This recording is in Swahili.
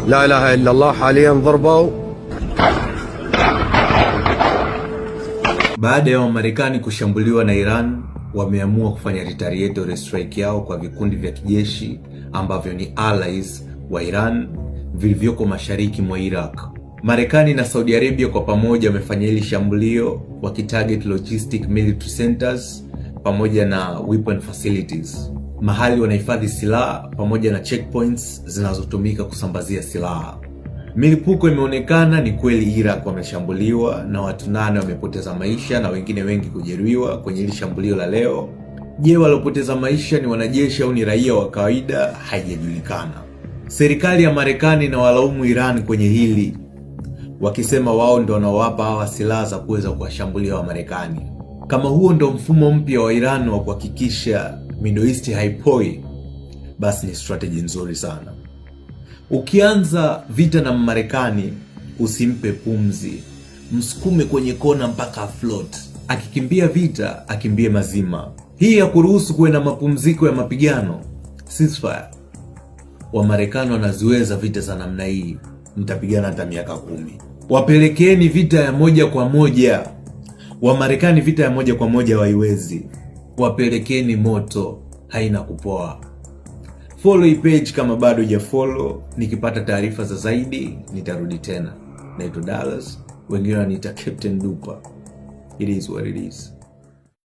لا إله إلا الله حاليا ضربوا. Baada ya Wamarekani kushambuliwa na Iran, wameamua kufanya retaliatory strike yao kwa vikundi vya kijeshi ambavyo ni allies wa Iran vilivyoko mashariki mwa Iraq. Marekani na Saudi Arabia kwa pamoja wamefanya hili shambulio wakitarget logistic military centers pamoja na weapon facilities, mahali wanahifadhi silaha pamoja na checkpoints zinazotumika kusambazia silaha. Milipuko imeonekana, ni kweli Iraq wameshambuliwa na watu 8 wamepoteza maisha na wengine wengi kujeruhiwa kwenye hili shambulio la leo. Je, waliopoteza maisha ni wanajeshi au ni raia wa kawaida? Haijajulikana. Serikali ya Marekani inawalaumu Iran kwenye hili, wakisema wao ndio wanaowapa hawa silaha za kuweza kuwashambulia wa Marekani. Kama huo ndio mfumo mpya wa Iran wa kuhakikisha Middle East haipoi, basi ni strategy nzuri sana. Ukianza vita na Marekani, usimpe pumzi, msukume kwenye kona mpaka float. Akikimbia vita, akimbie mazima. Hii ya kuruhusu kuwe na mapumziko ya mapigano, ceasefire, wa Marekani wanaziweza vita za namna hii, mtapigana hata miaka 10. Wapelekeni vita ya moja kwa moja. Wa Marekani vita ya moja kwa moja haiwezi. Wapelekeni moto, haina kupoa. Follow hii page kama bado hujafollow. Nikipata taarifa za zaidi nitarudi tena. Naitwa Dallas, wengine wananiita Captain Dupa. It is what it is.